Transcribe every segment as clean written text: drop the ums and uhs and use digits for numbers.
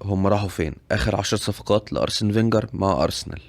هم راحوا فين؟ اخر 10 صفقات لارسن فينجر مع ارسنال.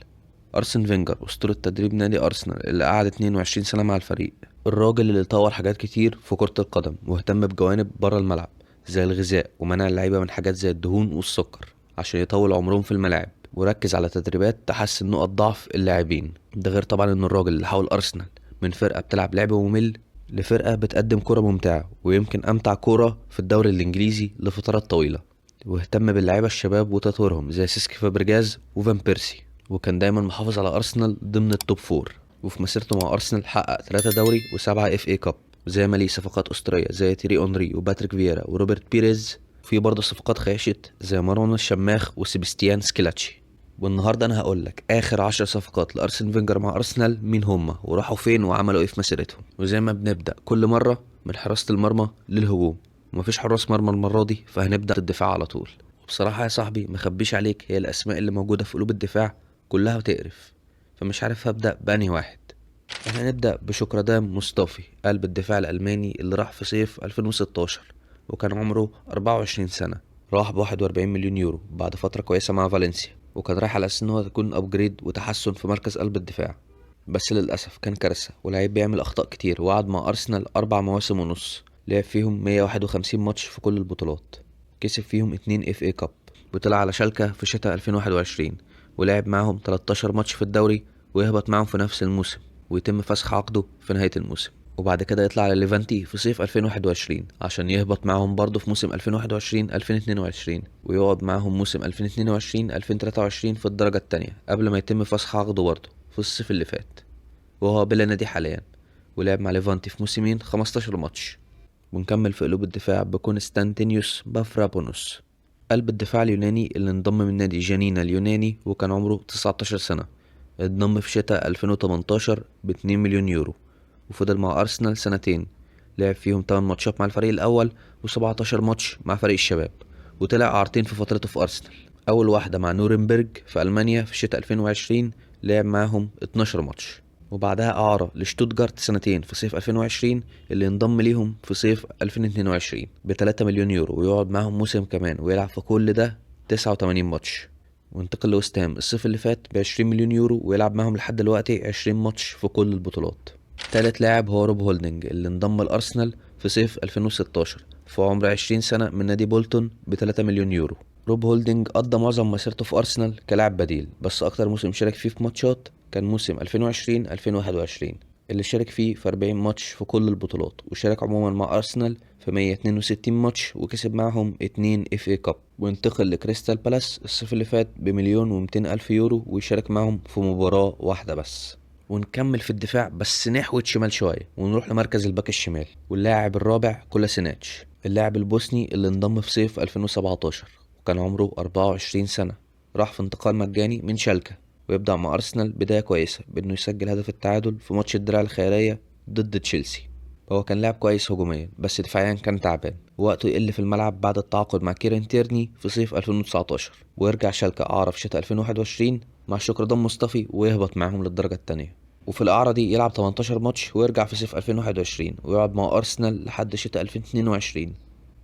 ارسن فينجر اسطورة تدريب نادي ارسنال اللي قعد 22 سنة مع الفريق، الراجل اللي طور حاجات كتير في كرة القدم واهتم بجوانب بره الملعب زي الغذاء ومنع اللعيبة من حاجات زي الدهون والسكر عشان يطول عمرهم في الملاعب، وركز على تدريبات تحسن نقط ضعف اللاعبين. ده غير طبعا ان الراجل اللي حول ارسنال من فرقة بتلعب لعب ممل لفرقة بتقدم كرة ممتعة ويمكن امتع كرة في الدوري الانجليزي لفترات طويلة، واهتم باللعيبة الشباب وتطويرهم زي سيسكي فابرجاز وفان بيرسي، وكان دايما محافظ على أرسنال ضمن التوب فور. وفي مسيرته مع أرسنال حقق 3 دوري و7 اف اي كاب، زي ما ليه صفقات أسطورية زي تيري أونري وباتريك فييرا وروبرت بيريز. في برضه صفقات خيشت زي مروان الشماخ وسيبستيان سكيلاتشي. والنهارده انا هقول لك اخر 10 صفقات لارسن فينجر مع ارسنال مين هما وراحوا فين وعملوا ايه في مسيرتهم. وزي ما بنبدا كل مره من حراسه المرمى للهجوم، ومفيش حراس مرمى المره دي فهنبدا الدفاع على طول. وبصراحه يا صاحبي مخبيش عليك، هي الاسماء اللي موجوده في قلوب الدفاع كلها بتقرف، فمش عارف هبدا بانهي واحد. احنا هنبدا بشكردان مصطفي، قلب الدفاع الالماني اللي راح في صيف 2016 وكان عمره 24 سنه. راح ب 41 مليون يورو بعد فتره كويسه مع فالنسيا، وكان رايح على اساس ان هو يكون ابجريد وتحسن في مركز قلب الدفاع. بس للاسف كان كارثه ولعيب بيعمل اخطاء كتير، وقعد مع ارسنال 4 مواسم ونص، لعب فيهم 151 ماتش في كل البطولات، كسب فيهم 2 اف اي كاب، وطلع على شالكة في شتاء 2021 ولعب معاهم 13 ماتش في الدوري، ويهبط معاهم في نفس الموسم ويتم فسخ عقده في نهاية الموسم، وبعد كده يطلع على ليفانتي في صيف 2021 عشان يهبط معاهم برضه في موسم 2021 2022 ويقعد معاهم موسم 2022 2023 في الدرجة التانية قبل ما يتم فسخ عقده برضه في الصيف اللي فات، وهو بلا نادي حاليا، ولعب مع ليفانتي في موسمين 15 ماتش. ونكمل في قلوب الدفاع بكونستانتينيوس بافرابونوس، قلب الدفاع اليوناني اللي انضم من نادي جانينا اليوناني وكان عمره 19 سنة. انضم في شتاء 2018 ب 2 مليون يورو، وفضل مع أرسنال سنتين، لعب فيهم 8 ماتشات مع الفريق الأول و17 ماتش مع فريق الشباب، وطلع إعارتين في فترته في أرسنال. أول واحدة مع نورنبرج في ألمانيا في شتاء 2020 لعب معاهم 12 ماتش، وبعدها إعارة لشتوتجارت سنتين في صيف 2020 اللي انضم ليهم في صيف 2022 ب 3 مليون يورو ويقعد معاهم موسم كمان ويلعب في كل ده 89 ماتش. وانتقل لوست هام الصيف اللي فات ب20 مليون يورو ويلعب معاهم لحد دلوقتي 20 ماتش في كل البطولات. تالت لاعب هو روب هولدنج اللي انضم لأرسنال في صيف 2016 في عمر 20 سنة من نادي بولتون ب 3 مليون يورو. روب هولدنج قضى معظم مسيرته في أرسنال كلاعب بديل، بس أكتر موسم شارك فيه في ماتشات كان موسم 2020-2021 اللي شارك فيه في 40 ماتش في كل البطولات، وشارك عموما مع أرسنال في 162 ماتش وكسب معهم 2 اف اي كاب. وانتقل لكريستال بالاس الصيف اللي فات بمليون ومتين ألف يورو ويشارك معهم في مباراة واحدة بس. ونكمل في الدفاع بس نحوت شمال شوية ونروح لمركز الباك الشمال، واللاعب الرابع كولاسيناتش، اللاعب البوسني اللي انضم في صيف 2017 وكان عمره 24 سنة. راح في انتقال مجاني من شالكة، ويبدأ مع أرسنال بداية كويسة بإنه يسجل هدف التعادل في ماتش الدرع الخيرية ضد تشيلسي. هو كان لاعب كويس هجوميا بس دفاعيا كان تعبان، ووقته يقل في الملعب بعد التعاقد مع كيرن تيرني في صيف 2019، ويرجع شالكة إعارة في شتاء 2021 مع شكردان مصطفي ويهبط معاهم للدرجة التانية. وفي الإعارة دي يلعب 18 ماتش ويرجع في صيف 2021 ويقعد مع أرسنال لحد شتاء 2022،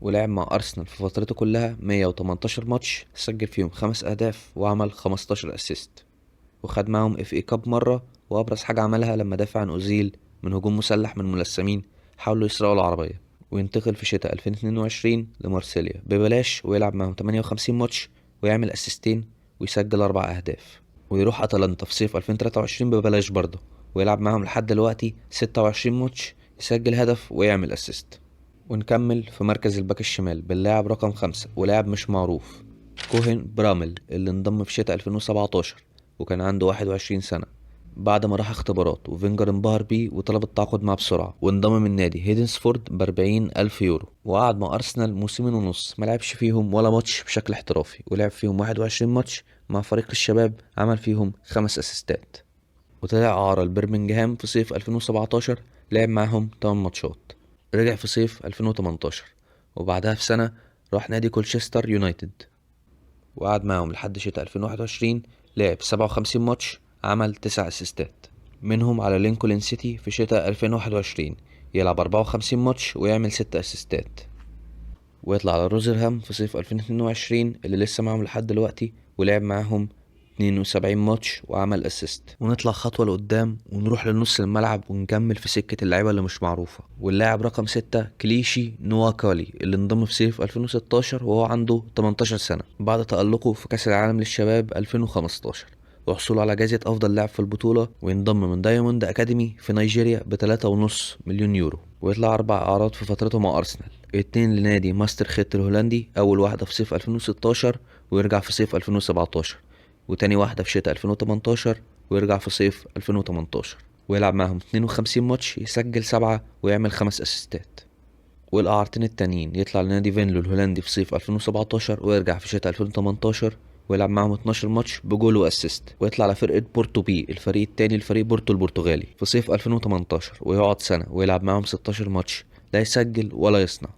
ولعب مع أرسنال في فترته كلها 118 ماتش، سجل فيهم 5 أهداف وعمل 15 أسيست، وخد معاهم اف اي كاب مرة، وأبرز حاجة عملها لما دافع عن أوزيل من هجوم مسلح من ملثمين حاولوا يسرقوا العربية. وينتقل في شتاء 2022 لمارسيليا ببلاش ويلعب معاهم 58 ماتش ويعمل أسيستين ويسجل 4 أهداف. ويروح أتلانتا في صيف 2023 ببلاش برضه ويلعب معاهم لحد دلوقتي 26 ماتش، يسجل هدف ويعمل أسيست. ونكمل في مركز الباك الشمال باللاعب رقم 5 ولاعب مش معروف، كوهن برامل اللي انضم في شتاء 2017 وكان عنده 21 سنة بعد ما راح اختبارات وفينجر انبهر بيه وطلب التعاقد معاه بسرعة، وانضم من نادي هيدنسفورد ب40 ألف يورو، وقعد مع أرسنال موسمين ونص ملعبش فيهم ولا ماتش بشكل احترافي، ولعب فيهم 21 ماتش مع فريق الشباب عمل فيهم 5 أسيستات. وطلع إعارة لبرمنجهام في صيف 2017 لعب معاهم 8 ماتشات. رجع في صيف 2018 وبعدها في سنة راح نادي كولشستر يونايتد وقعد معاهم لحد شتاء 2021، لعب 57 ماتش عمل 9 أسيستات، منهم على لينكولن سيتي في شتاء 2021 يلعب 54 ماتش ويعمل 6 أسيستات. ويطلع على روزرهام في صيف 2022 اللي لسه معاهم لحد دلوقتي، ولعب معاهم 72 ماتش وعمل اسيست. ونطلع خطوة لقدام ونروح لنص الملعب ونكمل في سكة اللعيبة اللي مش معروفة. واللاعب رقم 6 كليشي نواكالي اللي انضم في صيف 2016 وهو عنده 18 سنة بعد تألقه في كأس العالم للشباب 2015 وحصوله على جائزة أفضل لاعب في البطولة، وينضم من دايموند أكاديمي في نيجيريا ب3.5 مليون يورو. ويطلع 4 أعراض في فترته مع أرسنال، 2 لنادي ماستر خيت الهولندي، أول واحدة في صيف 2016 ويرجع في صيف 2017، وتاني واحدة في شتاء 2018 ويرجع في صيف 2018، ويلعب معهم 52 ماتش، يسجل 7 ويعمل 5 أسيستات. والأعارتين التانيين يطلع لنادي فينلو الهولندي في صيف 2017 ويرجع في شتاء 2018 ويلعب معاهم 12 ماتش بجول واسيست، ويطلع على فرقة بورتو بي الفريق التاني لفريق بورتو البرتغالي في صيف 2018 ويقعد سنة ويلعب معاهم 16 ماتش لا يسجل ولا يصنع،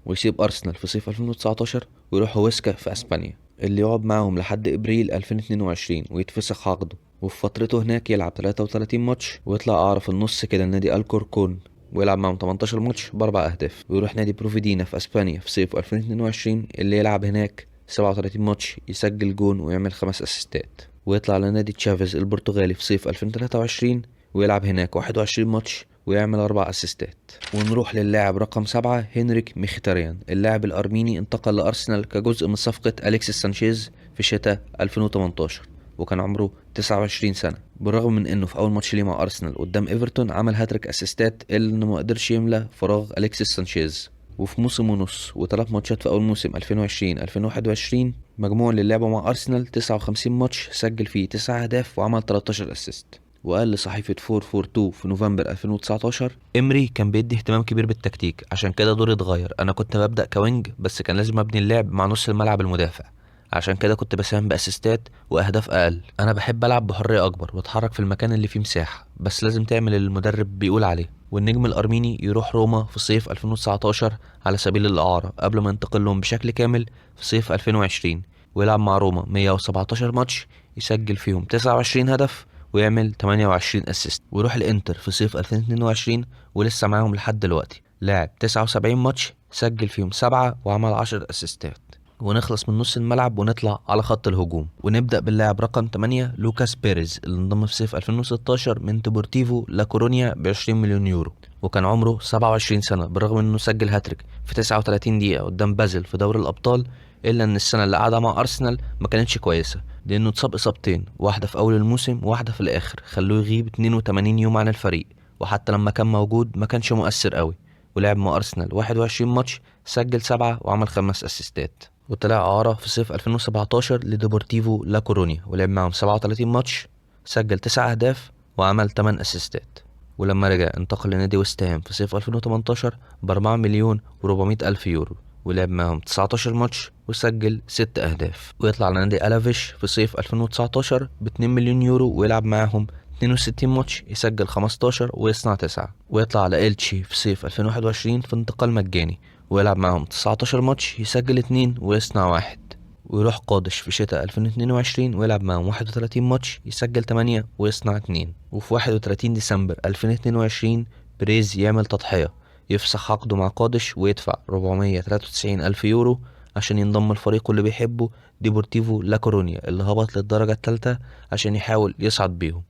ويسيب أرسنال في صيف 2019 ويروح هويسكا في أسبانيا اللي يقعد معاهم لحد إبريل 2022 ويتفسخ عقده. وفي فترته هناك يلعب 33 ماتش ويطلع أعرى في النص كده لنادي الكوركون ويلعب معاهم 18 ماتش ب4 أهداف، ويروح نادي بروفيدينا في أسبانيا في صيف 2022 اللي يلعب هناك 37 ماتش، يسجل جون ويعمل 5 أسيستات. ويطلع لنادي تشافيز البرتغالي في صيف 2023 ويلعب هناك 21 ماتش ويعمل 4 أسيستات. ونروح للاعب رقم 7 هنريك ميختاريان، اللاعب الأرميني انتقل لأرسنال كجزء من صفقة أليكسيس سانشيز في شتاء 2018 وكان عمره 29 سنة. بالرغم من انه في اول ماتش ليه مع ارسنال قدام ايفرتون عمل هاتريك اسيستات الا انه ما قدرش يملى فراغ اليكسيس سانشيز. وفي موسم ونص و3 ماتشات في اول موسم 2020 2021 مجموع اللي لعبه مع ارسنال 59 ماتش، سجل فيه 9 اهداف وعمل 13 اسيست. وقال لصحيفة 442 في نوفمبر 2019: إمري كان بيدي اهتمام كبير بالتكتيك، عشان كده دوري اتغير. أنا كنت ببدأ كوينج بس كان لازم أبني اللعب مع نص الملعب المدافع، عشان كده كنت بساهم بأسيستات وأهداف أقل. أنا بحب ألعب بحرية أكبر وأتحرك في المكان اللي فيه مساحة، بس لازم تعمل اللي المدرب بيقول عليه. والنجم الأرميني يروح روما في صيف 2019 على سبيل الإعارة قبل ما ينتقل لهم بشكل كامل في صيف 2020 ويلعب مع روما 117 ماتش، يسجل فيهم 29 هدف ويعمل 28 اسيست. ويروح الانتر في صيف 2022 ولسه معاهم لحد دلوقتي، لعب 79 ماتش، سجل فيهم 7 وعمل 10 اسيستات. ونخلص من نص الملعب ونطلع على خط الهجوم ونبدأ باللاعب رقم 8 لوكاس بيريز اللي انضم في صيف 2016 من ديبورتيفو لا كورونيا ب20 مليون يورو وكان عمره 27 سنة. بالرغم انه سجل هاتريك في 39 دقيقة قدام بازل في دوري الأبطال، إلا إن السنة اللي قعدها مع أرسنال ما كانتش كويسة لأنه اتصاب إصابتين، واحدة في أول الموسم وواحدة في الآخر، خلوه يغيب 82 يوم عن الفريق، وحتى لما كان موجود ما كانش مؤثر قوي. ولعب مع أرسنال 21 ماتش، سجل 7 وعمل 5 أسيستات. وطلع إعارة في صيف 2017 لديبورتيفو لا كورونيا ولعب معهم 37 ماتش، سجل 9 أهداف وعمل 8 أسيستات. ولما رجع انتقل لنادي ويست هام في صيف 2018 ب4 مليون و400 ألف يورو ولعب معهم 19 ماتش وسجل 6 أهداف. ويطلع على نادي ألافيش في صيف 2019 ب2 مليون يورو ويلعب معهم 62 ماتش، يسجل 15 ويصنع 9. ويطلع على إلتشي في صيف 2021 في انتقال مجاني ويلعب معهم 19 ماتش، يسجل 2 ويصنع 1. ويروح قادش في شتاء 2022 ويلعب معهم 31 ماتش، يسجل 8 ويصنع 2. وفي 31 ديسمبر 2022 بريز يعمل تضحية، يفسخ عقده مع قادش ويدفع 493 ألف يورو عشان ينضم الفريق اللي بيحبه ديبورتيفو لا كورونيا اللي هبط للدرجة الثالثة عشان يحاول يصعد بيهم.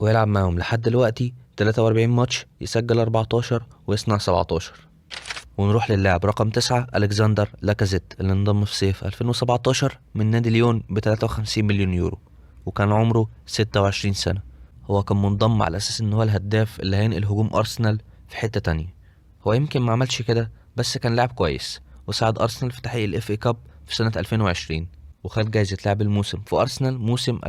ويلعب معهم لحد دلوقتي 43 ماتش، يسجل 14 ويصنع 17. ونروح للاعب رقم 9 ألكسندر لاكازيت اللي انضم في صيف 2017 من نادي ليون ب53 مليون يورو وكان عمره 26 سنة. هو كان منضم على أساس إن هو الهداف اللي هينقل هجوم أرسنال في حتة تانية. هو يمكن ما عملش كده بس كان لاعب كويس وساعد أرسنال في تحقيق الإف إي كاب في سنة 2020 وخد جايزة لاعب الموسم في أرسنال موسم 2018-2019.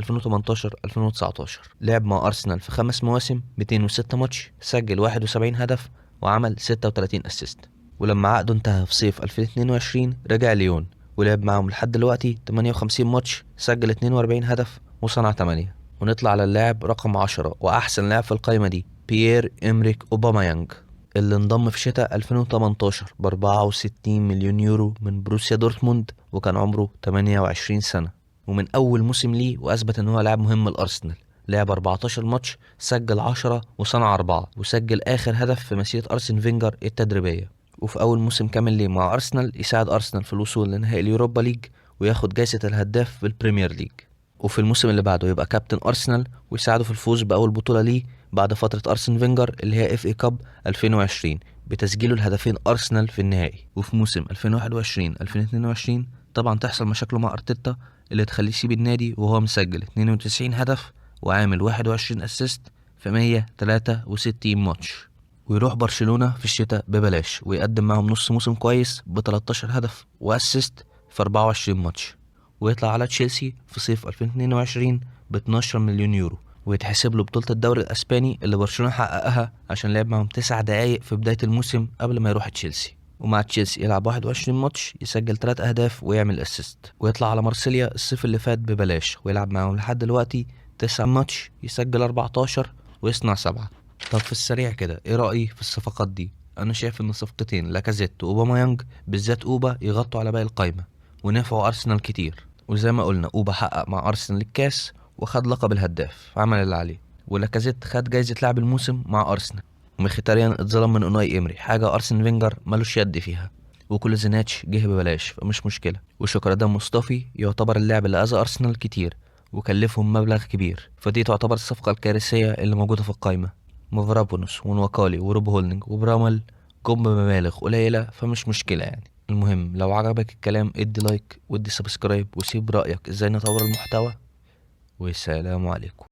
لعب مع أرسنال في 5 مواسم 206 ماتش، سجل 71 هدف وعمل 36 أسيست. ولما عقده انتهى في صيف 2022 رجع ليون ولعب معهم لحد دلوقتي 58 ماتش، سجل 42 هدف وصنع 8. ونطلع على اللاعب رقم 10 وأحسن لاعب في القائمة دي بيير إمريك أوباميانج اللي انضم في شتاء 2018 ب64 مليون يورو من بروسيا دورتموند وكان عمره 28 سنة. ومن أول موسم ليه وأثبت إن هو لاعب مهم لأرسنال، لعب 14 ماتش، سجل 10 وصنع 4 وسجل آخر هدف في مسيرة أرسن فينجر التدريبية. وفي أول موسم كامل ليه مع أرسنال يساعد أرسنال في الوصول لنهائي اليوروبا ليج وياخد جايزة الهداف في البريمير ليج. وفي الموسم اللي بعده يبقى كابتن أرسنال ويساعده في الفوز بأول بطولة ليه بعد فترة أرسن فينجر اللي هي اف اي كاب 2020 بتسجيله الهدفين أرسنال في النهائي. وفي موسم 2021 2022 طبعا تحصل مشاكله مع أرتيتا اللي تخليه يسيب النادي وهو مسجل 92 هدف وعامل 21 اسيست في 163 ماتش، ويروح برشلونة في الشتاء ببلاش ويقدم معهم نص موسم كويس ب 13 هدف واسيست في 24 ماتش، ويطلع على تشيلسي في صيف 2022 ب 12 مليون يورو ويتحسب له بطولة الدوري الأسباني اللي برشلونة حققها عشان لعب معهم 9 دقايق في بداية الموسم قبل ما يروح تشيلسي. ومع تشيلسي يلعب 21 ماتش يسجل 3 أهداف ويعمل اسيست، ويطلع على مارسيليا الصيف اللي فات ببلاش ويلعب معهم لحد دلوقتي 9 ماتش يسجل 14 ويصنع 7. طب في السريع كده ايه رأيي في الصفقات دي؟ انا شايف ان صفقتين لاكازيت واوباميانج بالذات اوبا يغطوا على باقي القايمة ونفعوا ارسنال كتير. وزي ما قلنا اوبا حقق مع ارسنال الكاس وخد لقب الهداف عمل اللي عليه، ولاكازيت خد جايزة لاعب الموسم مع ارسنال، ومخيتاريان اتظلم من اوناي امري حاجة ارسن فينجر ملوش يد فيها، وكل زيناتش جه ببلاش فمش مشكلة، وشكرادان مصطفي يعتبر اللاعب اللي اذى ارسنال كتير وكلفهم مبلغ كبير، فدي تعتبر الصفقة الكارثية اللي موجودة في القايمة. مافرابونوس ونواكالي وروب هولدنج وبرامل جم بمبالغ قليلة فمش مشكلة يعني. المهم لو عجبك الكلام ادي لايك وادي سبسكرايب وسيب رأيك ازاي نطور المحتوى، والسلام عليكم.